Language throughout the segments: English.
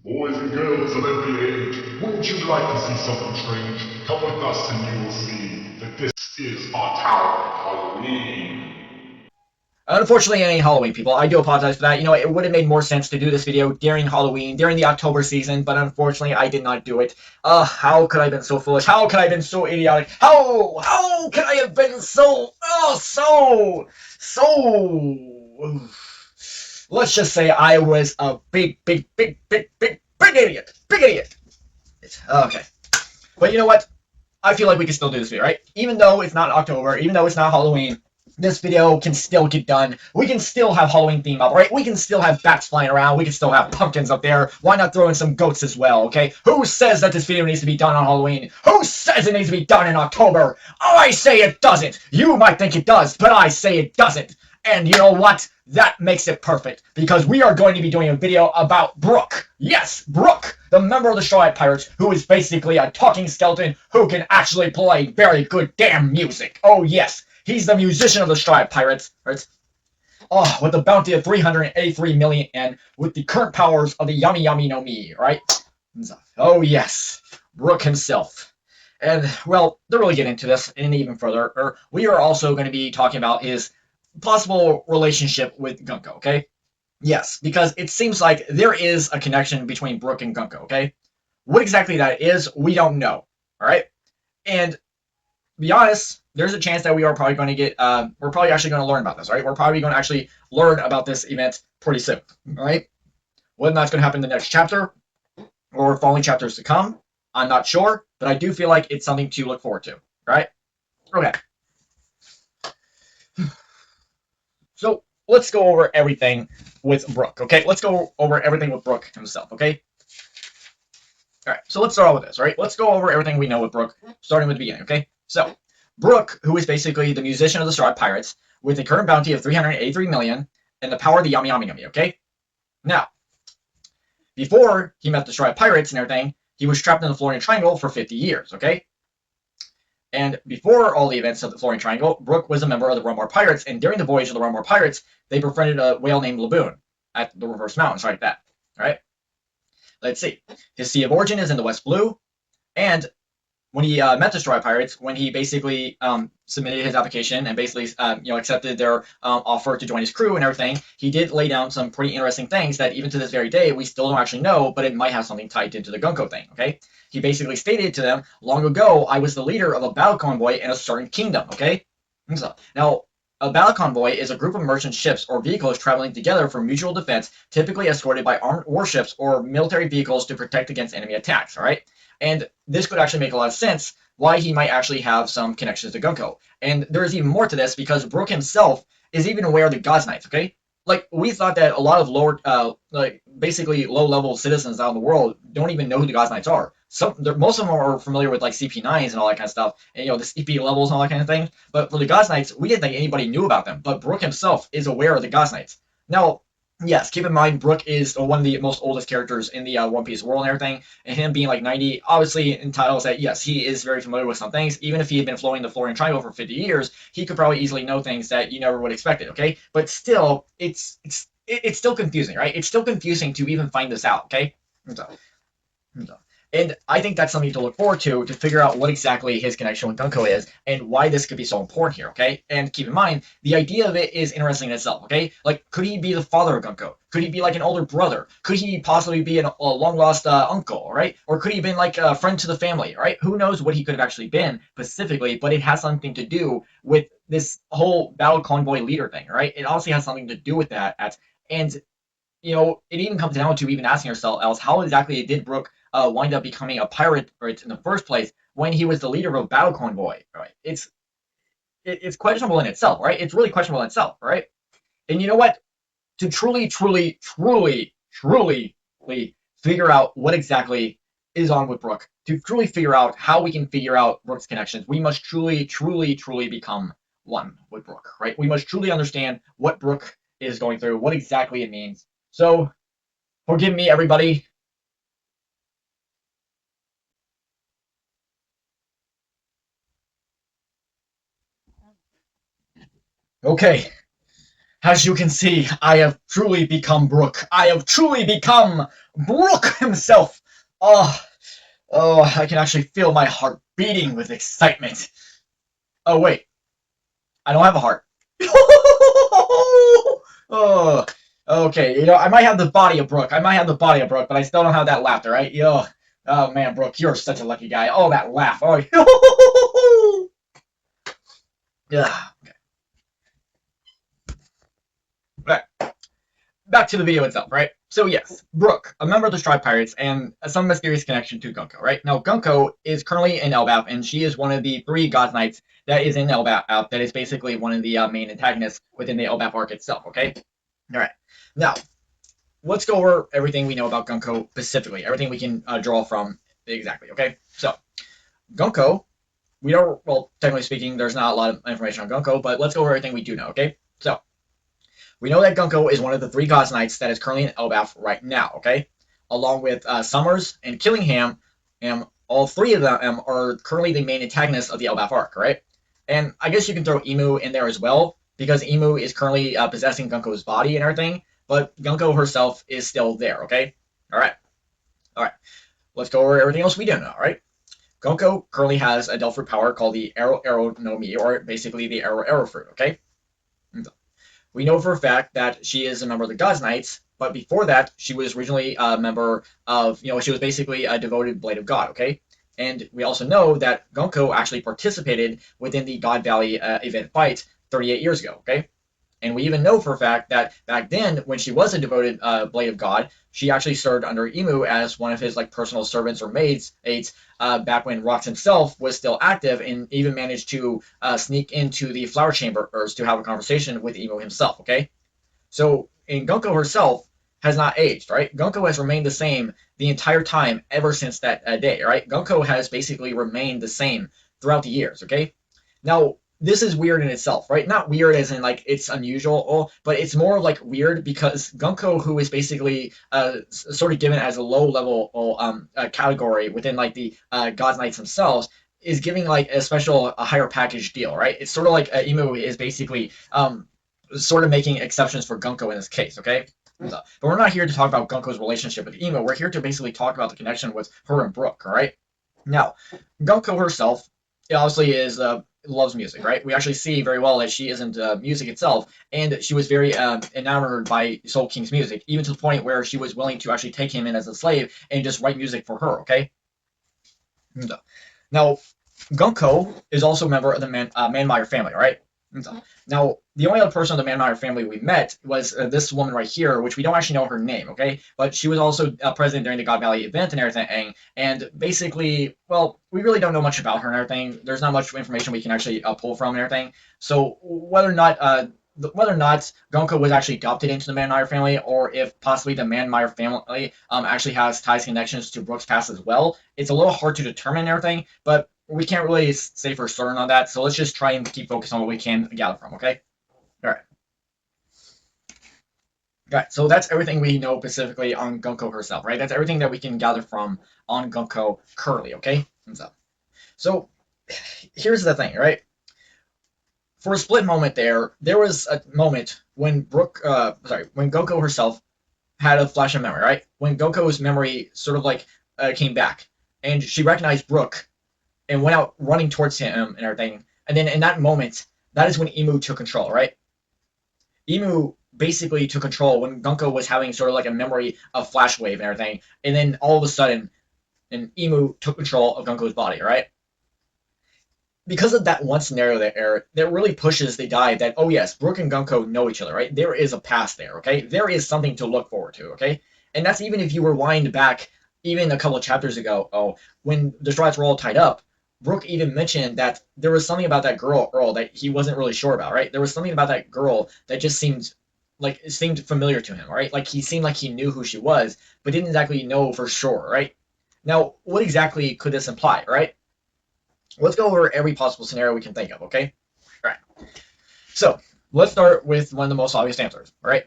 Boys and girls of every age, wouldn't you like to see something strange? Come with us and you will see that this is our town Halloween. Unfortunately, it ain't Halloween, people. I do apologize for that. It would have made more sense to do this video during Halloween, during the October season, but unfortunately, I did not do it. How could I have been so foolish? How could I have been so idiotic? How could I have been so, let's just say I was a big idiot. Big idiot. Okay. But you know what? I feel like we can still do this video, right? Even though it's not October, even though it's not Halloween, this video can still get done. We can still have Halloween theme up, right? We can still have bats flying around. We can still have pumpkins up there. Why not throw in some goats as well, okay? Who says that this video needs to be done on Halloween? Who says it needs to be done in October? I say it doesn't. You might think it does, but I say it doesn't. And you know what? That makes it perfect, because we are going to be doing a video about Brook. Yes, Brook, the member of the Straw Hat Pirates, who is basically a talking skeleton who can actually play very good damn music. Oh yes, he's the musician of the Straw Hat Pirates. Right? Oh, with the bounty of 383 million and with the current powers of the Yummy Yummy no Mi, right? Oh yes, Brook himself. And, well, to really get into this and even further, we are also going to be talking about his possible relationship with Gunko, okay? Yes, because it seems like there is a connection between Brook and Gunko, okay? What exactly that is, we don't know, all right? And to be honest, there's a chance that we are probably going to we're probably actually going to learn about this, right? We're probably going to actually learn about this event pretty soon, all right? Whether that's going to happen in the next chapter or following chapters to come, I'm not sure, but I do feel like it's something to look forward to, right? Okay, so let's go over everything with Brook, okay? Let's go over everything with Brook himself, okay? All right, so let's start off with this, right? Let's go over everything we know with Brook, starting with the beginning, okay? So, Brook, who is basically the musician of the Straw Hat Pirates, with a current bounty of 383 million and the power of the Yummy Yummy Yummy, okay? Now, before he met the Straw Hat Pirates and everything, he was trapped in the Florian Triangle for 50 years, okay? And before all the events of the Florian Triangle, Brook was a member of the Rumbar Pirates, and during the voyage of the Rumbar Pirates, they befriended a whale named Laboon at the Reverse Mountains, right like that. All right? Let's see. His sea of origin is in the West Blue, and when he met the Straw Hat Pirates, when he basically submitted his application and basically accepted their offer to join his crew and everything, he did lay down some pretty interesting things that even to this very day we still don't actually know, but it might have something tied into the Gunko thing. Okay, he basically stated to them, "Long ago, I was the leader of a battle convoy in a certain kingdom." Okay, so now. A battle convoy is a group of merchant ships or vehicles traveling together for mutual defense, typically escorted by armed warships or military vehicles to protect against enemy attacks. All right. And this could actually make a lot of sense why he might actually have some connections to Gunko. And there is even more to this because Brook himself is even aware of the God's Knights, okay? Like, we thought that a lot of lower, basically low-level citizens out in the world don't even know who the God's Knights are. Most of them are familiar with, like, CP9s and all that kind of stuff, and, the CP levels and all that kind of thing. But for the God's Knights, we didn't think anybody knew about them. But Brook himself is aware of the God's Knights. Now, yes, keep in mind, Brook is one of the most oldest characters in the One Piece world and everything, and him being like 90 obviously entitles that, yes, he is very familiar with some things. Even if he had been flowing the Florian Triangle for 50 years, he could probably easily know things that you never would expect it, okay? But still, it's still confusing, right? It's still confusing to even find this out, okay? So, and I think that's something to look forward to figure out what exactly his connection with Gunko is and why this could be so important here, okay? And keep in mind, the idea of it is interesting in itself, okay? Like, could he be the father of Gunko? Could he be like an older brother? Could he possibly be a long-lost uncle, right? Or could he have been like a friend to the family, right? Who knows what he could have actually been specifically, but it has something to do with this whole battle convoy leader thing, right? It also has something to do with that. And it even comes down to even asking ourselves how exactly did Brook wind up becoming a pirate right, in the first place when he was the leader of a battle convoy, right? It's questionable in itself, right? It's really questionable in itself, right? And you know what? To truly figure out what exactly is on with Brook, to truly figure out how we can figure out Brook's connections, we must truly become one with Brook, right? We must truly understand what Brook is going through, what exactly it means. So forgive me, everybody. Okay, As you can see, I have truly become Brook. I have truly become Brook himself. Oh, oh, I can actually feel my heart beating with excitement. Oh, wait. I don't have a heart. Oh, okay. I might have the body of Brook. I might have the body of Brook, but I still don't have that laughter, right? Yo. Oh, man, Brook, you're such a lucky guy. Oh, that laugh. Oh, yeah. Okay. Back to the video itself, right? So yes, Brook, a member of the Stripe Pirates, and some mysterious connection to Gunko, right? Now, Gunko is currently in Elbaf, and she is one of the 3 God Knights that is in Elbaf. That is basically one of the main antagonists within the Elbaf arc itself, okay? All right. Now, let's go over everything we know about Gunko specifically, everything we can draw from exactly, okay? So, Gunko, we don't, well, technically speaking, there's not a lot of information on Gunko, but let's go over everything we do know, okay? So, we know that Gunko is one of the 3 God Knights that is currently in Elbaf right now, okay? Along with Summers and Killingham, and all 3 of them are currently the main antagonists of the Elbaf arc, right? And I guess you can throw Emu in there as well, because Emu is currently possessing Gunko's body and everything, but Gunko herself is still there, okay? Alright. Alright. Let's go over everything else we don't know, alright? Gunko currently has a Delph fruit power called the Arrow no Mi, or basically the Arrow fruit, okay? We know for a fact that she is a member of the God's Knights, but before that, she was originally a member of, she was basically a devoted Blade of God, okay? And we also know that Gunko actually participated within the God Valley event fight 38 years ago, okay? And we even know for a fact that back then, when she was a devoted Blade of God, she actually served under Emu as one of his personal servants or aides back when Rox himself was still active, and even managed to sneak into the Flower Chambers to have a conversation with Emu himself. Okay, so Gunko herself has not aged, right? Gunko has remained the same the entire time ever since that day, right? Gunko has basically remained the same throughout the years. Okay, now this is weird in itself, right? Not weird as in it's unusual, but it's more weird because Gunko, who is basically sort of given as a low level category within the God's Knights themselves, is giving a higher package deal, right? It's sort of Emu is basically sort of making exceptions for Gunko in this case, okay? But we're not here to talk about Gunko's relationship with Emu. We're here to basically talk about the connection with her and Brook, all right? Now, Gunko herself obviously is loves music, right? We actually see very well that she isn't music itself, and she was very enamored by Soul King's music, even to the point where she was willing to actually take him in as a slave and just write music for her, okay? Now, Gunko is also a member of the Manmeyer family, right? Now, the only other person of the Manmeyer family we met was this woman right here, which we don't actually know her name, okay? But she was also present during the God Valley event and everything, and basically, well, we really don't know much about her and everything. There's not much information we can actually pull from and everything. So whether or not Gunko was actually adopted into the Manmeyer family, or if possibly the Manmeyer family actually has ties connections to Brook's past as well, it's a little hard to determine and everything, but we can't really say for certain on that, so let's just try and keep focused on what we can gather from, okay? All right. All right, so that's everything we know specifically on Gunko herself, right? That's everything that we can gather from on Gunko currently, okay? So here's the thing, right? For a split moment there was a moment when when Gunko herself had a flash of memory, right? When Gunko's memory sort of came back, and she recognized Brook and went out running towards him and everything. And then in that moment, that is when Emu took control, right? Emu basically took control when Gunko was having sort of a memory of Flash Wave and everything. And then all of a sudden, Emu took control of Gunko's body, right? Because of that one scenario there, that really pushes the die that, oh yes, Brook and Gunko know each other, right? There is a past there, okay? There is something to look forward to, okay? And that's even if you rewind back even a couple of chapters ago, when the Strides were all tied up, Brook even mentioned that there was something about that girl, Earl, that he wasn't really sure about, right? There was something about that girl that just seemed familiar to him, right? He seemed like he knew who she was, but didn't exactly know for sure, right? Now, what exactly could this imply, right? Let's go over every possible scenario we can think of, okay? All right. So, let's start with one of the most obvious answers, all right?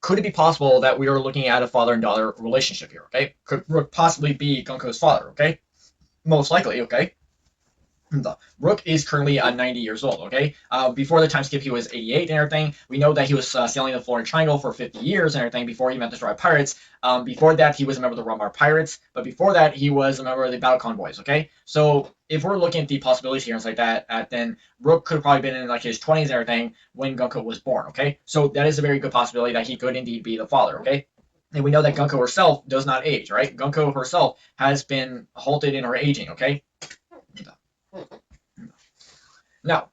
Could it be possible that we are looking at a father and daughter relationship here, okay? Could Brook possibly be Gunko's father, okay? Most likely, okay? Brook is currently 90 years old, okay? Before the time skip, he was 88 and everything. We know that he was sailing the Florida Triangle for 50 years and everything before he met the Dry Pirates. Before that, he was a member of the Rumbar Pirates, but before that, he was a member of the Battle Convoys, okay? So if we're looking at the possibilities here and stuff like that, then Brook could have probably been in like his 20s and everything when Gunko was born, okay? So that is a very good possibility that he could indeed be the father, okay? And we know that Gunko herself does not age, right? Gunko herself has been halted in her aging, okay? Now,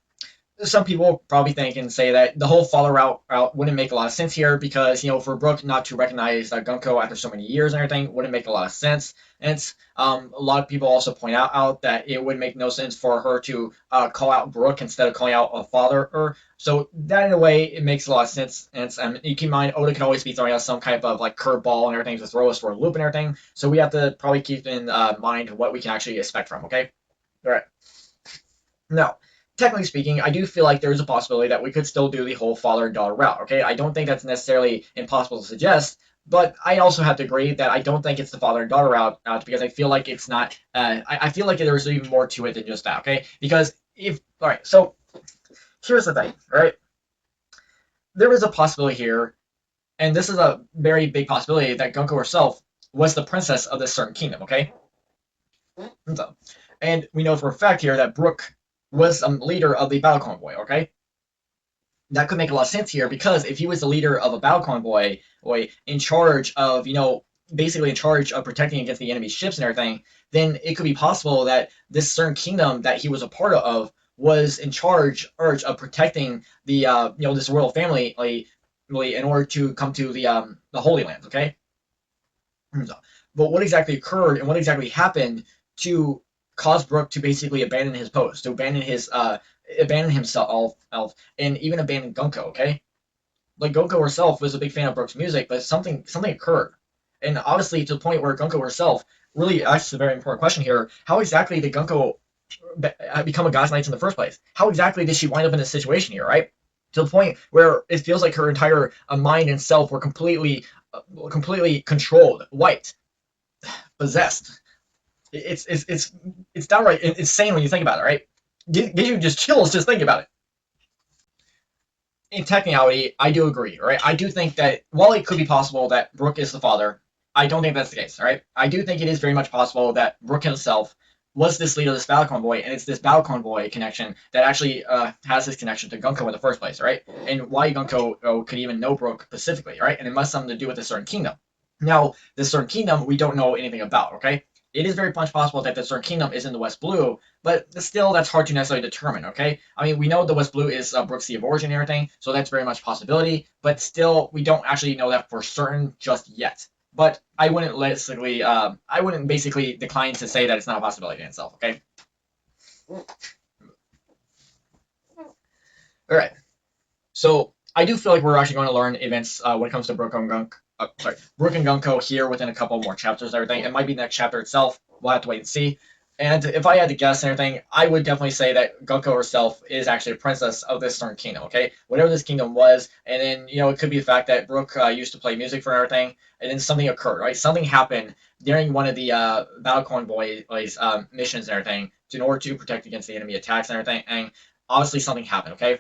some people probably think and say that the whole father route wouldn't make a lot of sense here because, for Brook not to recognize Gunko after so many years and everything wouldn't make a lot of sense. And a lot of people also point out that it would make no sense for her to call out Brook instead of calling out a father. So that, in a way, it makes a lot of sense. And you keep in mind, Oda can always be throwing out some kind of like curveball and everything to throw us for a loop and everything. So we have to probably keep in mind what we can actually expect from, okay? All right. Now, technically speaking, I do feel like there's a possibility that we could still do the whole father and daughter route, okay? I don't think that's necessarily impossible to suggest, but I also have to agree that I don't think it's the father and daughter route because I feel like it's not, I feel like there's even more to it than just that, okay? Because all right, so here's the thing, all right? There is a possibility here, and this is a very big possibility that Gunko herself was the princess of this certain kingdom, okay? And we know for a fact here that Brook was a leader of the battle convoy, okay? That could make a lot of sense here because if he was the leader of a battle convoy in charge of, basically in charge of protecting against the enemy's ships and everything, then it could be possible that this certain kingdom that he was a part of was in charge of protecting the, this royal family in order to come to the Holy Land, okay? But what exactly occurred and what exactly happened to cause Brook to basically abandon his post, to abandon himself, and even abandon Gunko, okay? Like Gunko herself was a big fan of Brook's music, but something occurred. And obviously to the point where Gunko herself really asks a very important question here, how exactly did Gunko become a God's Knight in the first place? How exactly did she wind up in this situation here, right? To the point where it feels like her entire mind and self were completely controlled, wiped, possessed. It's downright insane when you think about it, right? Gives you just chills just thinking about it. In technicality, I do agree, right? I do think that while it could be possible that Brook is the father, I don't think that's the case, all right? I do think it is very much possible that Brook himself was this leader of this battle convoy, and it's this battle convoy connection that actually has this connection to Gunko in the first place, right? And why Gunko could even know Brook specifically, right? And it must have something to do with a certain kingdom. Now, this certain kingdom we don't know anything about, okay? It is very much possible that the certain kingdom is in the West Blue, but still that's hard to necessarily determine, okay? I mean, we know the West Blue is Brook's sea of origin and everything, so that's very much a possibility, but still we don't actually know that for certain just yet. But I wouldn't basically decline to say that it's not a possibility in itself, okay? All right. So I do feel like we're actually going to learn events when it comes to Brook and Gunko here within a couple more chapters and everything. It might be the next chapter itself. We'll have to wait and see. And if I had to guess and everything, I would definitely say that Gunko herself is actually a princess of this certain kingdom, okay? Whatever this kingdom was, and then, it could be the fact that Brook used to play music for everything, and then something occurred, right? Something happened during one of the battle convoy missions and everything in order to protect against the enemy attacks and everything, and obviously something happened, okay?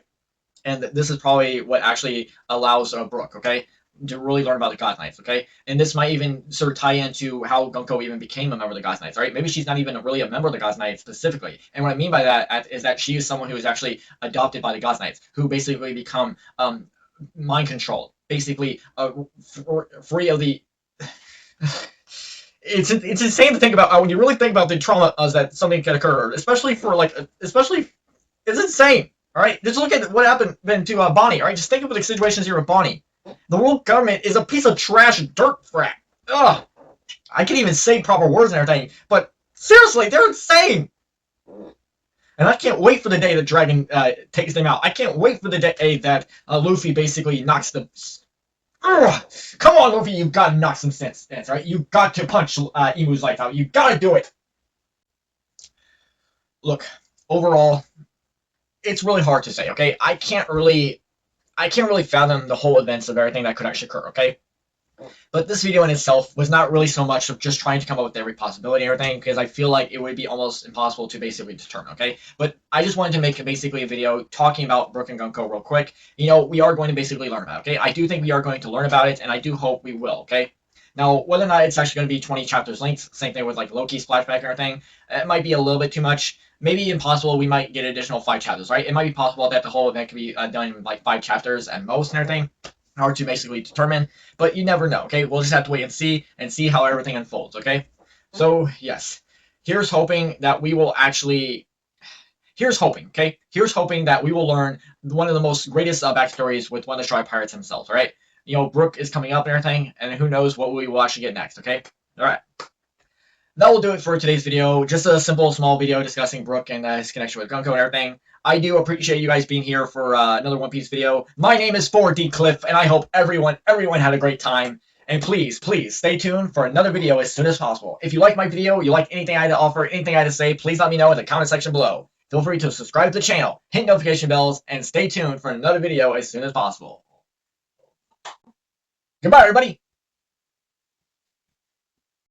And this is probably what actually allows Brook, okay, to really learn about the God Knights, okay? And this might even sort of tie into how Gunko even became a member of the God Knights, right? Maybe she's not even really a member of the God Knights specifically. And what I mean by that is that she is someone who is actually adopted by the God Knights, who basically become mind controlled, basically free of the. It's insane to think about when you really think about the trauma that something can occur, especially it's insane. All right, just look at what happened to Bonnie. All right, just think of the situations here with Bonnie. The world government is a piece of trash dirt frat. Ugh, I can't even say proper words and everything, but seriously, they're insane. And I can't wait for the day that Dragon takes them out. I can't wait for the day that Luffy basically knocks them. Ugh. Come on, Luffy, you've got to knock some sense, right? You've got to punch Imu's life out. You've got to do it. Look, overall, it's really hard to say, okay? I can't really fathom the whole events of everything that could actually occur, okay? But this video in itself was not really so much of just trying to come up with every possibility and everything, because I feel like it would be almost impossible to basically determine, okay? But I just wanted to make basically a video talking about Brook and Gunko real quick. You know, we are going to basically learn about it, okay? I do think we are going to learn about it, and I do hope we will, okay? Now, whether or not it's actually going to be 20 chapters length, same thing with like Loki's flashback and everything, it might be a little bit too much. Maybe impossible, we might get additional 5 chapters, right? It might be possible that the whole event could be done in like 5 chapters at most and everything, hard to basically determine, but you never know, okay? We'll just have to wait and see how everything unfolds, okay? So, yes, here's hoping that we will actually, here's hoping, okay? Here's hoping that we will learn one of the most greatest backstories with one of the Stray Pirates themselves, all right? You know, Brook is coming up and everything, and who knows what we will actually get next, okay? All right. That will do it for today's video. Just a simple, small video discussing Brook and his connection with Gunko and everything. I do appreciate you guys being here for another One Piece video. My name is 4D Clif, and I hope everyone had a great time. And please, please stay tuned for another video as soon as possible. If you like my video, you like anything I had to offer, anything I had to say, please let me know in the comment section below. Feel free to subscribe to the channel, hit notification bells, and stay tuned for another video as soon as possible. Goodbye, everybody.